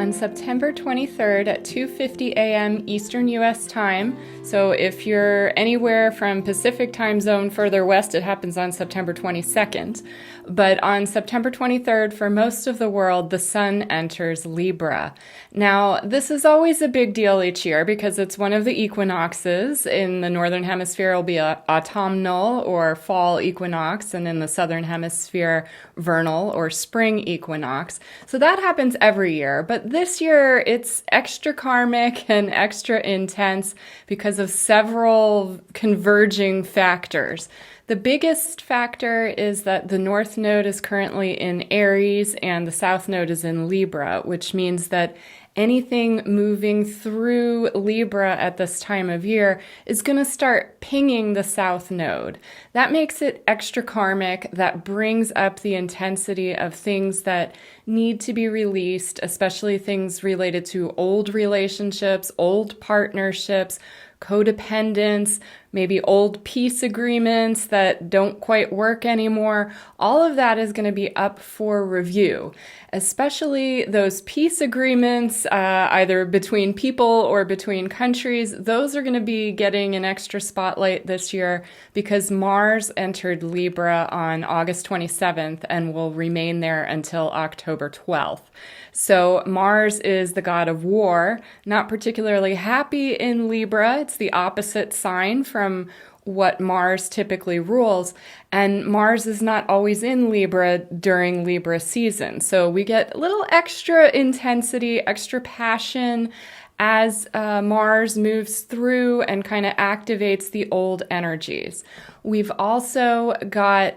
on September 23rd at 2:50 a.m. Eastern U.S. time. So if you're anywhere from Pacific time zone further west, it happens on September 22nd. But on September 23rd, for most of the world, the sun enters Libra. Now, this is always a big deal each year because it's one of the equinoxes. In the Northern Hemisphere, it'll be an autumnal or fall equinox, and in the Southern Hemisphere, vernal or spring equinox. So that happens every year, but this year it's extra karmic and extra intense because of several converging factors. The biggest factor is that the North Node is currently in Aries and the South Node is in Libra, which means that anything moving through Libra at this time of year is going to start pinging the South Node. That makes it extra karmic. That brings up the intensity of things that need to be released, especially things related to old relationships, old partnerships, codependence, maybe old peace agreements that don't quite work anymore. All of that is going to be up for review, especially those peace agreements, either between people or between countries. Those are going to be getting an extra spotlight this year because Mars entered Libra on August 27th and will remain there until October 12th. So Mars is the god of war, not particularly happy in Libra. It's the opposite sign from what Mars typically rules. And Mars is not always in Libra during Libra season. So we get a little extra intensity, extra passion as Mars moves through and kind of activates the old energies. We've also got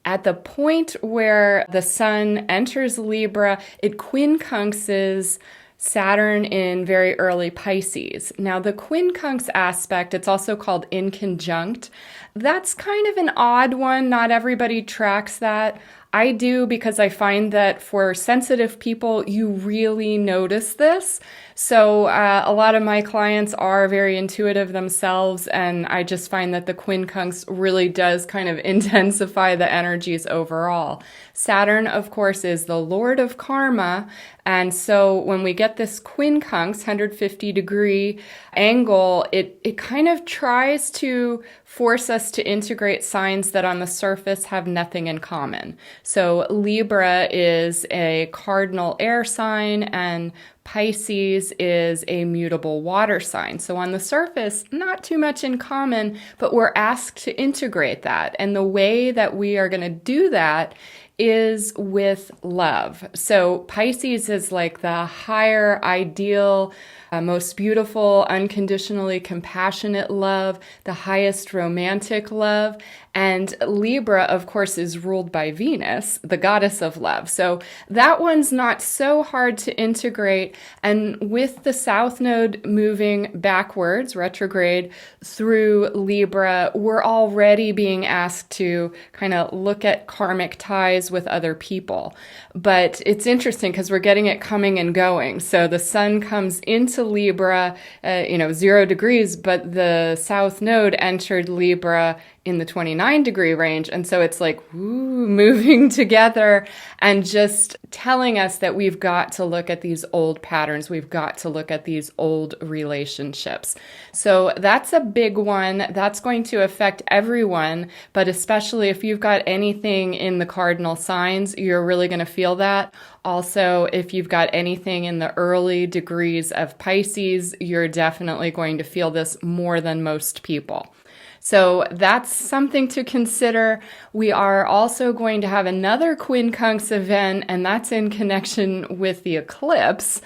at the point where the sun enters Libra, it quincunxes Saturn in very early Pisces. Now, the quincunx aspect, it's also called inconjunct. That's kind of an odd one. Not everybody tracks that. I do because I find that for sensitive people, you really notice this. So a lot of my clients are very intuitive themselves, and I just find that the quincunx really does kind of intensify the energies overall. Saturn, of course, is the lord of karma, and so when we get this quincunx, 150-degree angle, it kind of tries to force us to integrate signs that on the surface have nothing in common. So Libra is a cardinal air sign, and Pisces is a mutable water sign. So on the surface, not too much in common, but we're asked to integrate that. And the way that we are going to do that is with love. So Pisces is like the higher ideal, most beautiful, unconditionally compassionate love, the highest romantic love. And Libra, of course, is ruled by Venus, the goddess of love. So that one's not so hard to integrate. And with the South Node moving backwards, retrograde, through Libra, we're already being asked to kind of look at karmic ties with other people. But it's interesting because we're getting it coming and going. So the sun comes into Libra, 0 degrees, but the South Node entered Libra in the 29-degree range. And so it's like, moving together and just telling us that we've got to look at these old patterns. We've got to look at these old relationships. So that's a big one. That's going to affect everyone, but especially if you've got anything in the cardinal signs, you're really going to feel that. Also, if you've got anything in the early degrees of Pisces, you're definitely going to feel this more than most people. So that's something to consider. We are also going to have another quincunx event, and that's in connection with the eclipse,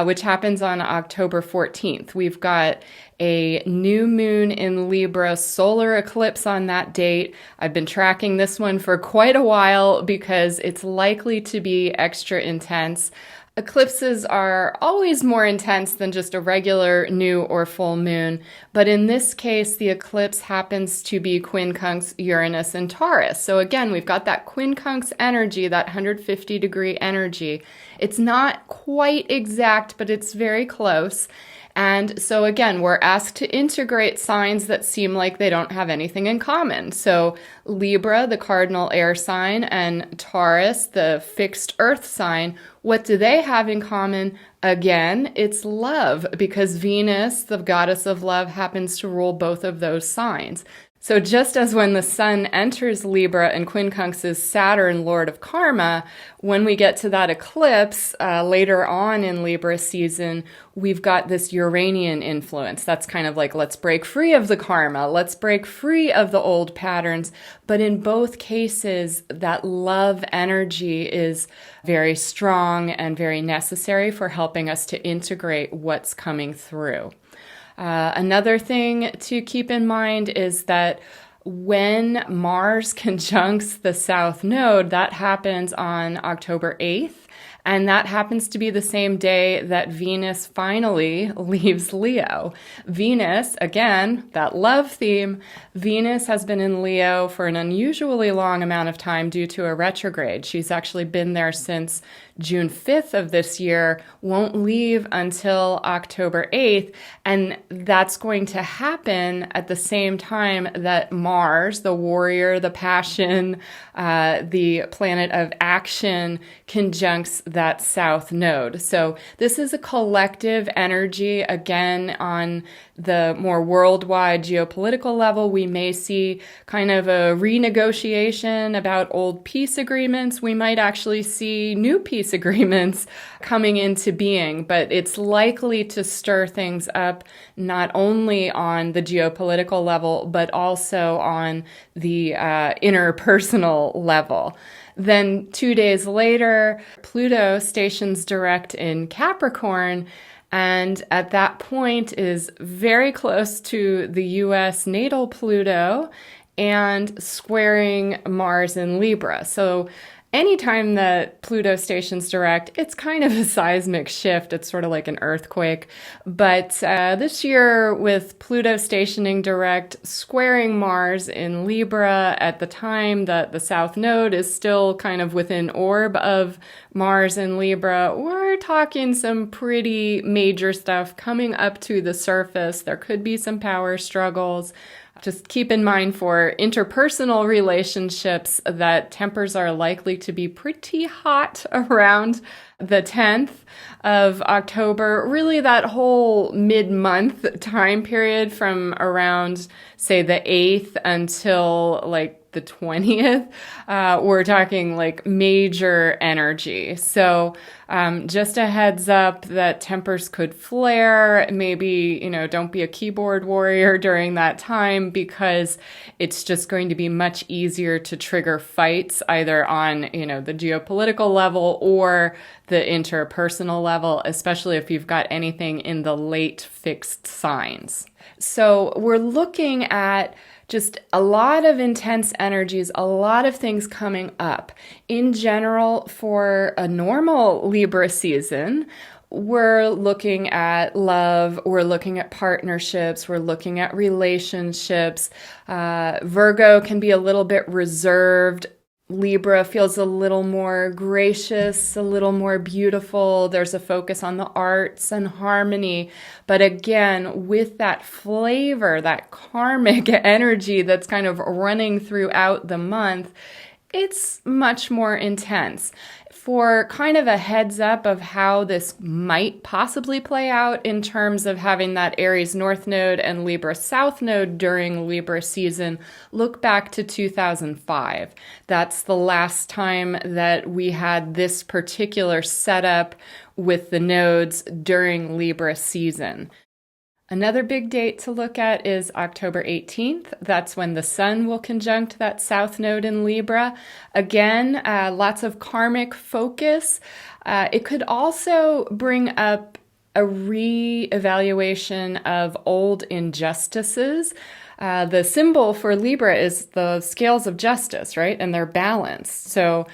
which happens on October 14th. We've got a new moon in Libra solar eclipse on that date. I've been tracking this one for quite a while because it's likely to be extra intense. Eclipses are always more intense than just a regular new or full moon, but in this case, the eclipse happens to be quincunx Uranus and Taurus. So again, we've got that quincunx energy, that 150-degree energy. It's not quite exact, but it's very close. And so again, we're asked to integrate signs that seem like they don't have anything in common. So Libra, the cardinal air sign, and Taurus, the fixed earth sign, what do they have in common? Again, it's love, because Venus, the goddess of love, happens to rule both of those signs. So just as when the sun enters Libra and quincunxes Saturn, Lord of Karma, when we get to that eclipse later on in Libra season, we've got this Uranian influence. That's kind of like, let's break free of the karma, let's break free of the old patterns. But in both cases, that love energy is very strong and very necessary for helping us to integrate what's coming through. Another thing to keep in mind is that when Mars conjuncts the South Node, that happens on October 8th. And that happens to be the same day that Venus finally leaves Leo. Venus, again, that love theme, Venus has been in Leo for an unusually long amount of time due to a retrograde. She's actually been there since June 5th of this year, won't leave until October 8th. And that's going to happen at the same time that Mars, the warrior, the passion, the planet of action, conjuncts that South Node. So this is a collective energy. Again, on the more worldwide geopolitical level, we may see kind of a renegotiation about old peace agreements. We might actually see new peace agreements coming into being, but it's likely to stir things up not only on the geopolitical level, but also on the interpersonal level. Then 2 days later, Pluto stations direct in Capricorn, and at that point is very close to the US natal Pluto and squaring Mars in Libra. So anytime that Pluto stations direct, it's kind of a seismic shift. It's sort of like an earthquake. But this year, with Pluto stationing direct, squaring Mars in Libra at the time that the South Node is still kind of within orb of Mars in Libra, we're talking some pretty major stuff coming up to the surface. There could be some power struggles. Just keep in mind for interpersonal relationships that tempers are likely to be pretty hot around the 10th of October. Really, that whole mid-month time period from around, say, the 8th until like the 20th, we're talking like major energy. So just a heads up that tempers could flare. Maybe, don't be a keyboard warrior during that time, because it's just going to be much easier to trigger fights either on, the geopolitical level or the interpersonal level, especially if you've got anything in the late fixed signs. So we're looking at just a lot of intense energies, a lot of things coming up. In general, for a normal Libra season, we're looking at love, we're looking at partnerships, we're looking at relationships. Virgo can be a little bit reserved. Libra feels a little more gracious, a little more beautiful. There's a focus on the arts and harmony. But again, with that flavor, that karmic energy that's kind of running throughout the month, it's much more intense. For kind of a heads up of how this might possibly play out in terms of having that Aries North Node and Libra South Node during Libra season, look back to 2005. That's the last time that we had this particular setup with the nodes during Libra season. Another big date to look at is October 18th. That's when the sun will conjunct that South Node in Libra. Again, lots of karmic focus. It could also bring up a re-evaluation of old injustices. The symbol for Libra is the scales of justice, right? And they're balanced. So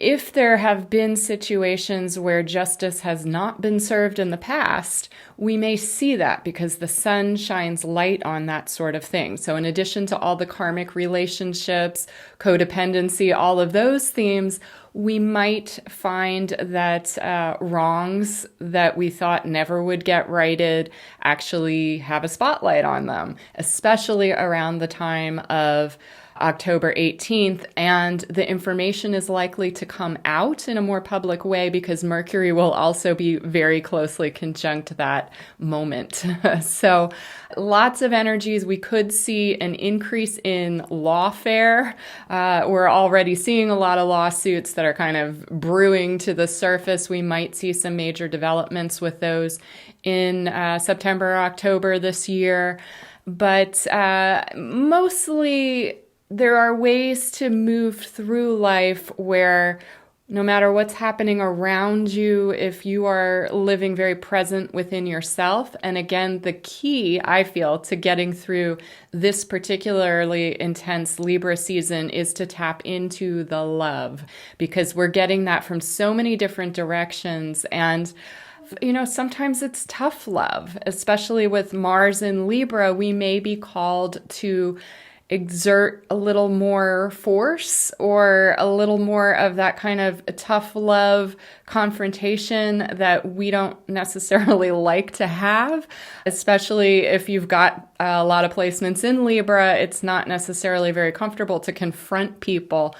if there have been situations where justice has not been served in the past, we may see that because the sun shines light on that sort of thing. So in addition to all the karmic relationships, codependency, all of those themes, we might find that wrongs that we thought never would get righted actually have a spotlight on them, especially around the time of October 18th, and the information is likely to come out in a more public way because Mercury will also be very closely conjunct that moment. So lots of energies. We could see an increase in lawfare. We're already seeing a lot of lawsuits that are kind of brewing to the surface. We might see some major developments with those in September or October this year. But mostly there are ways to move through life where no matter what's happening around you, if you are living very present within yourself, and again, the key, I feel, to getting through this particularly intense Libra season is to tap into the love, because we're getting that from so many different directions. And sometimes it's tough love, especially with Mars in Libra. We may be called to exert a little more force or a little more of that kind of tough love confrontation that we don't necessarily like to have, especially if you've got a lot of placements in Libra. It's not necessarily very comfortable to confront people.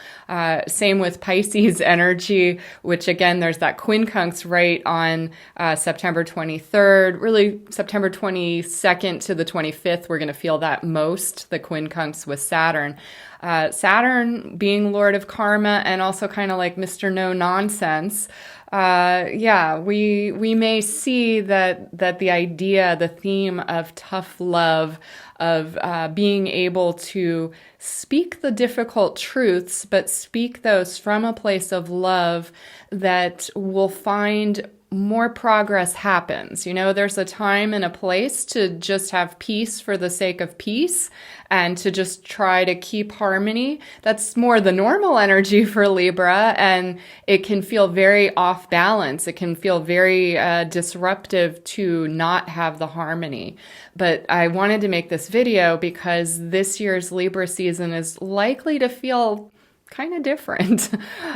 Same with Pisces energy, which again, there's that quincunx right on September 23rd, really September 22nd to the 25th. We're going to feel that most, the quincunx with Saturn. Saturn being Lord of Karma and also kind of like Mr. No Nonsense. We may see that the idea, the theme of tough love, of being able to speak the difficult truths, but speak those from a place of love that will find more progress happens. There's a time and a place to just have peace for the sake of peace and to just try to keep harmony. That's more the normal energy for Libra, and it can feel very off balance. It can feel very disruptive to not have the harmony. But I wanted to make this video because this year's Libra season is likely to feel kind of different.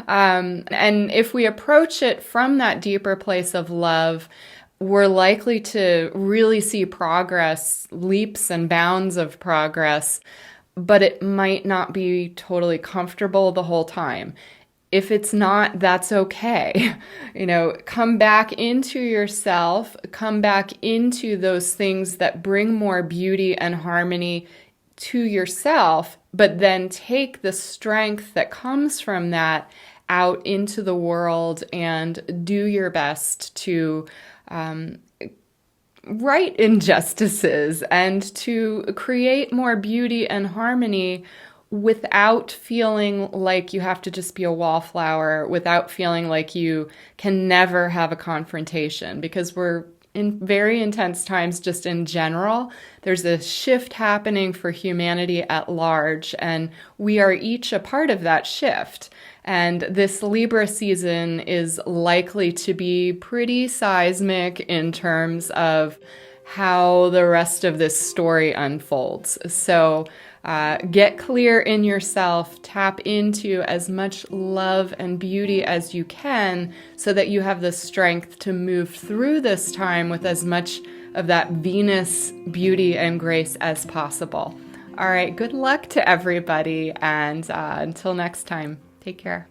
And if we approach it from that deeper place of love, we're likely to really see progress, leaps and bounds of progress, but it might not be totally comfortable the whole time. If it's not, that's okay. Come back into yourself, come back into those things that bring more beauty and harmony to yourself, but then take the strength that comes from that out into the world and do your best to right injustices and to create more beauty and harmony without feeling like you have to just be a wallflower, without feeling like you can never have a confrontation, because we're in very intense times just in general. There's a shift happening for humanity at large, and we are each a part of that shift. And this Libra season is likely to be pretty seismic in terms of how the rest of this story unfolds. So get clear in yourself, tap into as much love and beauty as you can so that you have the strength to move through this time with as much of that Venus beauty and grace as possible. All right, good luck to everybody, and until next time, take care.